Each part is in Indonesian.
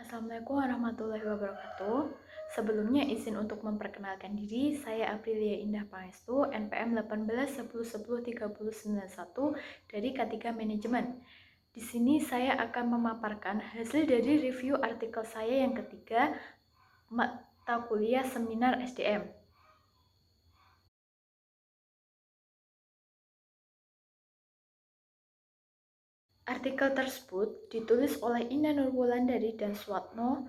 Assalamualaikum warahmatullahi wabarakatuh. Sebelumnya izin untuk memperkenalkan diri, saya Aprilia Indah Pangestu, NPM 1810103091 dari K3 Manajemen. Di sini saya akan memaparkan hasil dari review artikel saya yang ketiga, mata kuliah seminar SDM. Artikel tersebut ditulis oleh Indah Nurwulandari dan Swatno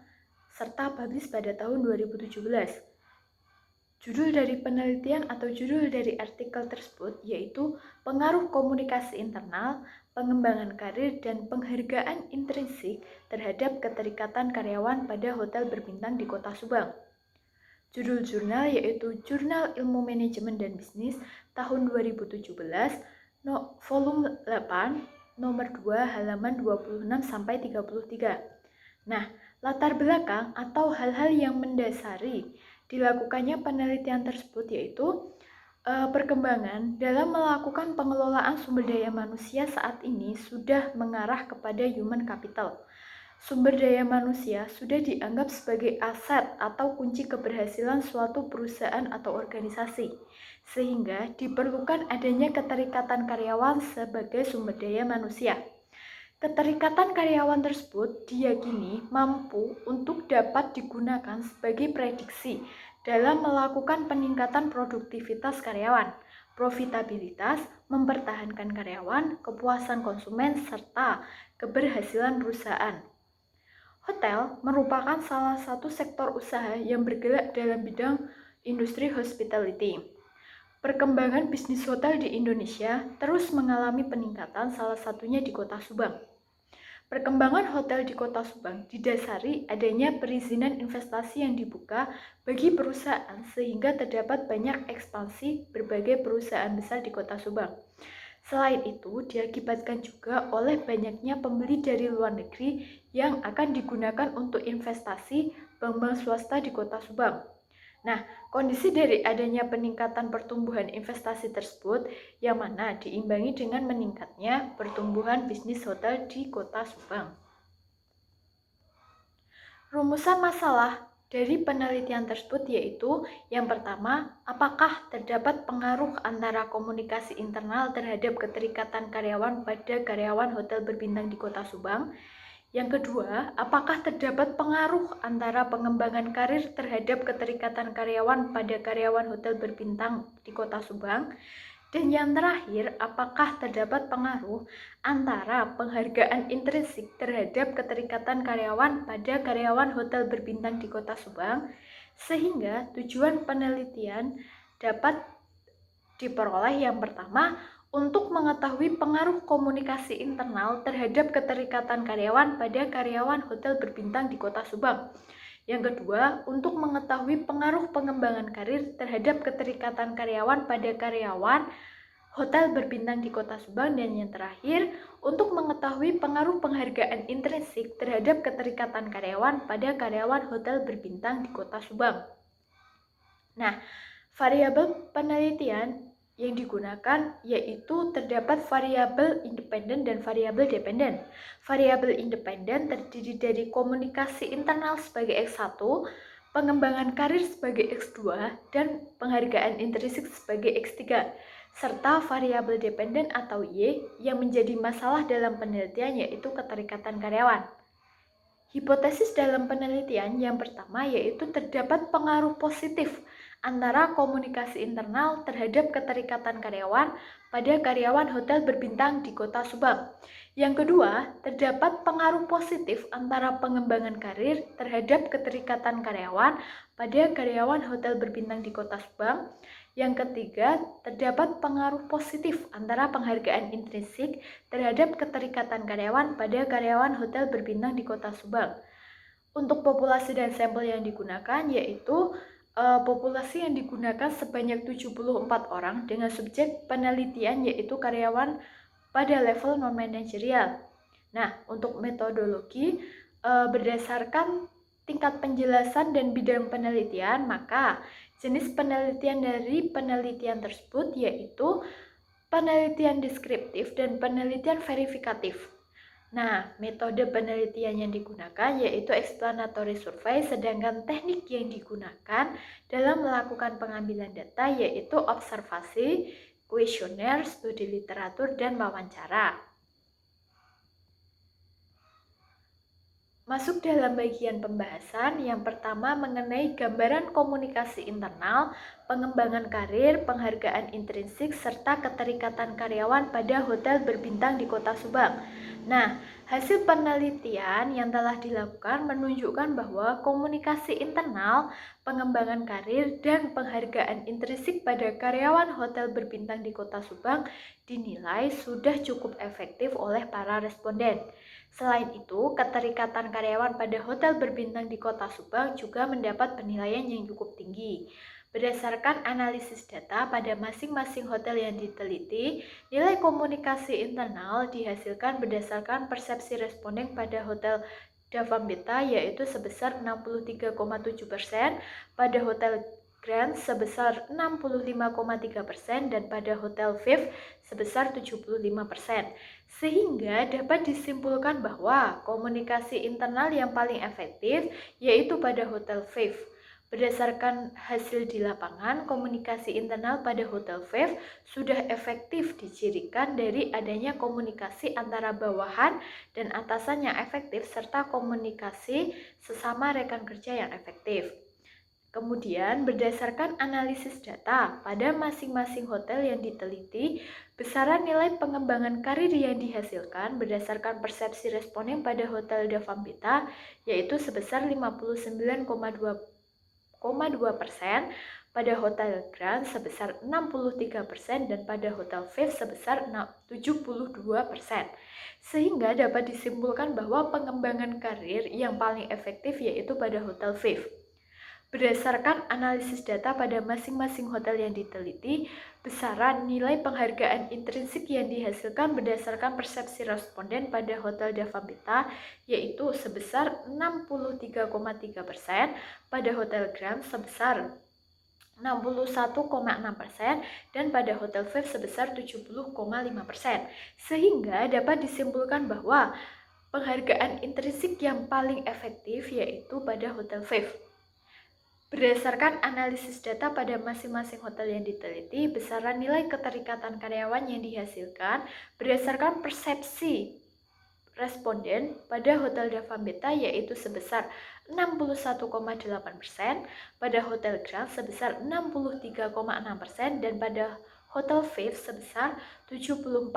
serta publish pada tahun 2017. Judul dari penelitian atau judul dari artikel tersebut yaitu pengaruh komunikasi internal, pengembangan karir, dan penghargaan intrinsik terhadap keterikatan karyawan pada hotel berbintang di Kota Subang. Judul jurnal yaitu Jurnal Ilmu Manajemen dan Bisnis tahun 2017, volume 8, nomor 2, halaman 26-33. Nah, latar belakang atau hal-hal yang mendasari dilakukannya penelitian tersebut yaitu perkembangan dalam melakukan pengelolaan sumber daya manusia saat ini sudah mengarah kepada human capital. Sumber daya manusia sudah dianggap sebagai aset atau kunci keberhasilan suatu perusahaan atau organisasi, sehingga diperlukan adanya keterikatan karyawan sebagai sumber daya manusia. Keterikatan karyawan tersebut diyakini mampu untuk dapat digunakan sebagai prediksi dalam melakukan peningkatan produktivitas karyawan, profitabilitas, mempertahankan karyawan, kepuasan konsumen, serta keberhasilan perusahaan. Hotel merupakan salah satu sektor usaha yang bergerak dalam bidang industri hospitality. Perkembangan bisnis hotel di Indonesia terus mengalami peningkatan, salah satunya di Kota Subang. Perkembangan hotel di Kota Subang didasari adanya perizinan investasi yang dibuka bagi perusahaan sehingga terdapat banyak ekspansi berbagai perusahaan besar di Kota Subang. Selain itu, diakibatkan juga oleh banyaknya pembeli dari luar negeri yang akan digunakan untuk investasi bank-bank swasta di Kota Subang. Nah, kondisi dari adanya peningkatan pertumbuhan investasi tersebut yang mana diimbangi dengan meningkatnya pertumbuhan bisnis hotel di Kota Subang. Rumusan masalah dari penelitian tersebut yaitu yang pertama, apakah terdapat pengaruh antara komunikasi internal terhadap keterikatan karyawan pada karyawan hotel berbintang di Kota Subang? Yang kedua, apakah terdapat pengaruh antara pengembangan karir terhadap keterikatan karyawan pada karyawan hotel berbintang di Kota Subang? Dan yang terakhir, apakah terdapat pengaruh antara penghargaan intrinsik terhadap keterikatan karyawan pada karyawan hotel berbintang di Kota Subang, sehingga tujuan penelitian dapat diperoleh yang pertama, untuk mengetahui pengaruh komunikasi internal terhadap keterikatan karyawan pada karyawan hotel berbintang di Kota Subang. Yang kedua, untuk mengetahui pengaruh pengembangan karir terhadap keterikatan karyawan pada karyawan hotel berbintang di Kota Subang. Dan yang terakhir, untuk mengetahui pengaruh penghargaan intrinsik terhadap keterikatan karyawan pada karyawan hotel berbintang di Kota Subang. Nah, variabel penelitian yang digunakan yaitu terdapat variabel independen dan variabel dependen. Variabel independen terdiri dari komunikasi internal sebagai X1, pengembangan karir sebagai X2, dan penghargaan intrinsik sebagai X3, serta variabel dependen atau Y yang menjadi masalah dalam penelitian yaitu keterikatan karyawan. Hipotesis dalam penelitian yang pertama yaitu terdapat pengaruh positif antara komunikasi internal terhadap keterikatan karyawan pada karyawan hotel berbintang di Kota Subang. Yang kedua, terdapat pengaruh positif antara pengembangan karir terhadap keterikatan karyawan pada karyawan hotel berbintang di Kota Subang. Yang ketiga, terdapat pengaruh positif antara penghargaan intrinsik terhadap keterikatan karyawan pada karyawan hotel berbintang di Kota Subang. Untuk populasi dan sampel yang digunakan yaitu populasi yang digunakan sebanyak 74 orang dengan subjek penelitian yaitu karyawan pada level non-manajerial. Nah, untuk metodologi berdasarkan tingkat penjelasan dan bidang penelitian, maka jenis penelitian dari penelitian tersebut yaitu penelitian deskriptif dan penelitian verifikatif. Nah, metode penelitian yang digunakan yaitu explanatory survey, sedangkan teknik yang digunakan dalam melakukan pengambilan data yaitu observasi, kuesioner, studi literatur, dan wawancara. Masuk dalam bagian pembahasan, yang pertama mengenai gambaran komunikasi internal, pengembangan karir, penghargaan intrinsik, serta keterikatan karyawan pada hotel berbintang di Kota Subang. Nah, hasil penelitian yang telah dilakukan menunjukkan bahwa komunikasi internal, pengembangan karir, dan penghargaan intrinsik pada karyawan hotel berbintang di Kota Subang dinilai sudah cukup efektif oleh para responden. Selain itu, keterikatan karyawan pada hotel berbintang di Kota Subang juga mendapat penilaian yang cukup tinggi. Berdasarkan analisis data pada masing-masing hotel yang diteliti, nilai komunikasi internal dihasilkan berdasarkan persepsi responden pada hotel Davambita yaitu sebesar 63,7%, pada hotel Grand sebesar 65,3% dan pada Hotel Viv sebesar 75%. Sehingga dapat disimpulkan bahwa komunikasi internal yang paling efektif yaitu pada Hotel Viv. Berdasarkan hasil di lapangan, komunikasi internal pada Hotel Viv sudah efektif dicirikan dari adanya komunikasi antara bawahan dan atasan yang efektif serta komunikasi sesama rekan kerja yang efektif. Kemudian, berdasarkan analisis data pada masing-masing hotel yang diteliti, besaran nilai pengembangan karir yang dihasilkan berdasarkan persepsi responden pada Hotel Davambita yaitu sebesar 59,2%, pada Hotel Grand sebesar 63% dan pada Hotel Viv sebesar 72%. Sehingga dapat disimpulkan bahwa pengembangan karir yang paling efektif yaitu pada Hotel Viv. Berdasarkan analisis data pada masing-masing hotel yang diteliti, besaran nilai penghargaan intrinsik yang dihasilkan berdasarkan persepsi responden pada Hotel Davambita yaitu sebesar 63,3%, pada Hotel Grand sebesar 61,6% dan pada Hotel Viv sebesar 70,5%. Sehingga dapat disimpulkan bahwa penghargaan intrinsik yang paling efektif yaitu pada Hotel Viv. Berdasarkan analisis data pada masing-masing hotel yang diteliti, besaran nilai keterikatan karyawan yang dihasilkan berdasarkan persepsi responden pada Hotel Davambita yaitu sebesar 61,8%, pada Hotel Grand sebesar 63,6% dan pada Hotel Viv sebesar 74,3%.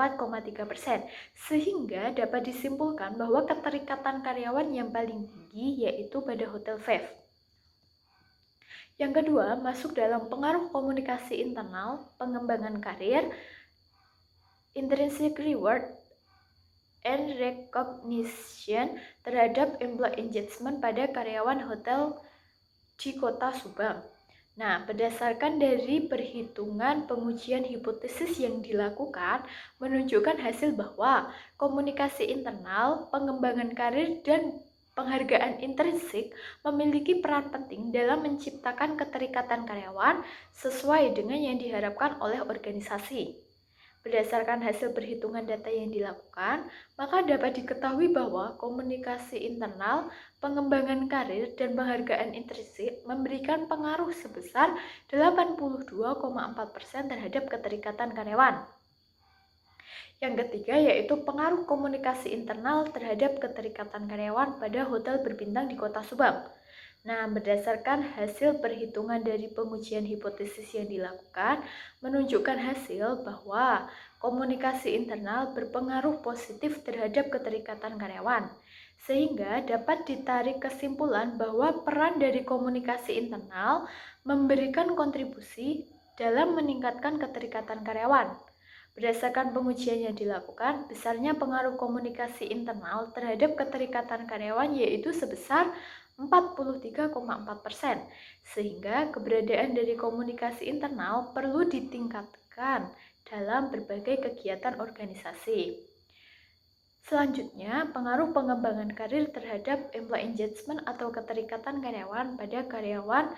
Sehingga dapat disimpulkan bahwa keterikatan karyawan yang paling tinggi yaitu pada Hotel Viv. Yang kedua, masuk dalam pengaruh komunikasi internal, pengembangan karir, intrinsic reward, and recognition terhadap employee engagement pada karyawan hotel di Kota Subang. Nah, berdasarkan dari perhitungan pengujian hipotesis yang dilakukan, menunjukkan hasil bahwa komunikasi internal, pengembangan karir, dan penghargaan intrinsik memiliki peran penting dalam menciptakan keterikatan karyawan sesuai dengan yang diharapkan oleh organisasi. Berdasarkan hasil perhitungan data yang dilakukan, maka dapat diketahui bahwa komunikasi internal, pengembangan karir, dan penghargaan intrinsik memberikan pengaruh sebesar 82,4% terhadap keterikatan karyawan. Yang ketiga yaitu pengaruh komunikasi internal terhadap keterikatan karyawan pada hotel berbintang di Kota Subang. Nah, berdasarkan hasil perhitungan dari pengujian hipotesis yang dilakukan, menunjukkan hasil bahwa komunikasi internal berpengaruh positif terhadap keterikatan karyawan, sehingga dapat ditarik kesimpulan bahwa peran dari komunikasi internal memberikan kontribusi dalam meningkatkan keterikatan karyawan. Berdasarkan pengujian yang dilakukan, besarnya pengaruh komunikasi internal terhadap keterikatan karyawan yaitu sebesar 43,4%, sehingga keberadaan dari komunikasi internal perlu ditingkatkan dalam berbagai kegiatan organisasi. Selanjutnya, pengaruh pengembangan karir terhadap employee engagement atau keterikatan karyawan pada karyawan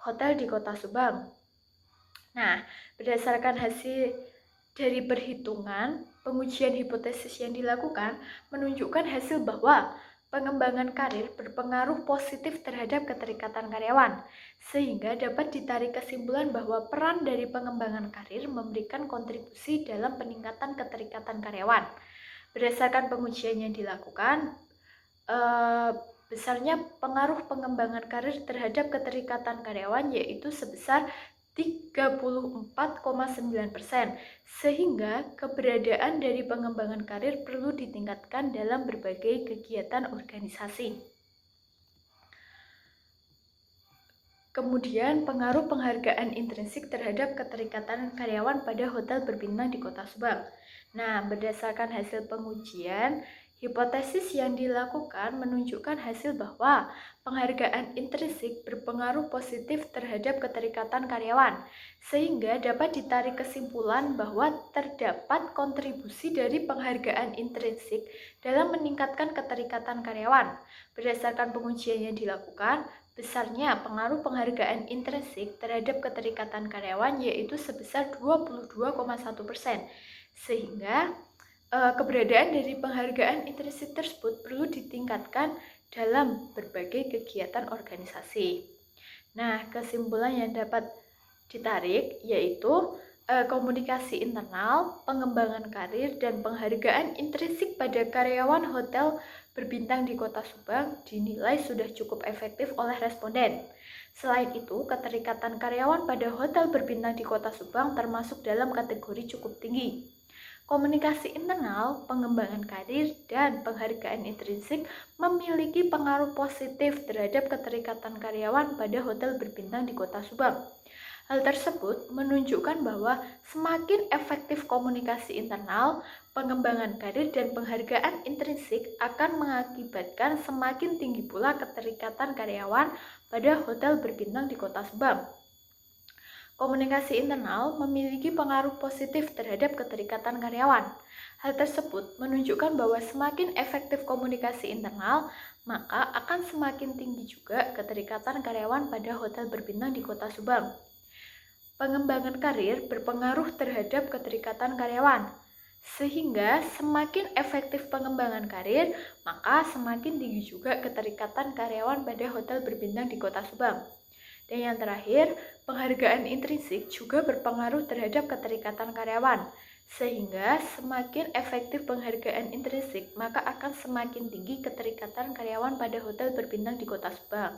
hotel di Kota Subang. Nah, berdasarkan hasil dari perhitungan pengujian hipotesis yang dilakukan menunjukkan hasil bahwa pengembangan karir berpengaruh positif terhadap keterikatan karyawan, sehingga dapat ditarik kesimpulan bahwa peran dari pengembangan karir memberikan kontribusi dalam peningkatan keterikatan karyawan. Berdasarkan pengujian yang dilakukan, besarnya pengaruh pengembangan karir terhadap keterikatan karyawan yaitu sebesar 34,9%, sehingga keberadaan dari pengembangan karir perlu ditingkatkan dalam berbagai kegiatan organisasi. Kemudian, pengaruh penghargaan intrinsik terhadap keterikatan karyawan pada hotel berbintang di Kota Subang. Nah, berdasarkan hasil pengujian, hipotesis yang dilakukan menunjukkan hasil bahwa penghargaan intrinsik berpengaruh positif terhadap keterikatan karyawan, sehingga dapat ditarik kesimpulan bahwa terdapat kontribusi dari penghargaan intrinsik dalam meningkatkan keterikatan karyawan. Berdasarkan pengujian yang dilakukan, besarnya pengaruh penghargaan intrinsik terhadap keterikatan karyawan yaitu sebesar 22,1%, sehingga keberadaan dari penghargaan intrinsik tersebut perlu ditingkatkan dalam berbagai kegiatan organisasi. Nah, kesimpulan yang dapat ditarik yaitu komunikasi internal, pengembangan karir, dan penghargaan intrinsik pada karyawan hotel berbintang di Kota Subang dinilai sudah cukup efektif oleh responden. Selain itu, keterikatan karyawan pada hotel berbintang di Kota Subang termasuk dalam kategori cukup tinggi. Komunikasi internal, pengembangan karir, dan penghargaan intrinsik memiliki pengaruh positif terhadap keterikatan karyawan pada hotel berbintang di Kota Subang. Hal tersebut menunjukkan bahwa semakin efektif komunikasi internal, pengembangan karir, dan penghargaan intrinsik akan mengakibatkan semakin tinggi pula keterikatan karyawan pada hotel berbintang di Kota Subang. Komunikasi internal memiliki pengaruh positif terhadap keterikatan karyawan. Hal tersebut menunjukkan bahwa semakin efektif komunikasi internal, maka akan semakin tinggi juga keterikatan karyawan pada hotel berbintang di Kota Subang. Pengembangan karir berpengaruh terhadap keterikatan karyawan, sehingga semakin efektif pengembangan karir, maka semakin tinggi juga keterikatan karyawan pada hotel berbintang di Kota Subang. Dan yang terakhir, penghargaan intrinsik juga berpengaruh terhadap keterikatan karyawan, sehingga semakin efektif penghargaan intrinsik, maka akan semakin tinggi keterikatan karyawan pada hotel berbintang di Kota Subang.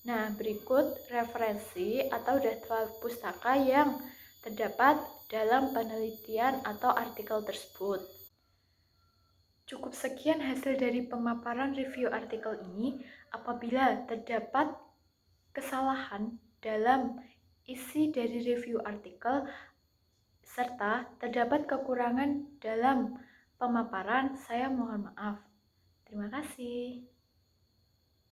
Nah, berikut referensi atau daftar pustaka yang terdapat dalam penelitian atau artikel tersebut. Cukup sekian hasil dari pemaparan review artikel ini. Apabila terdapat kesalahan dalam isi dari review artikel serta terdapat kekurangan dalam pemaparan, saya mohon maaf. Terima kasih.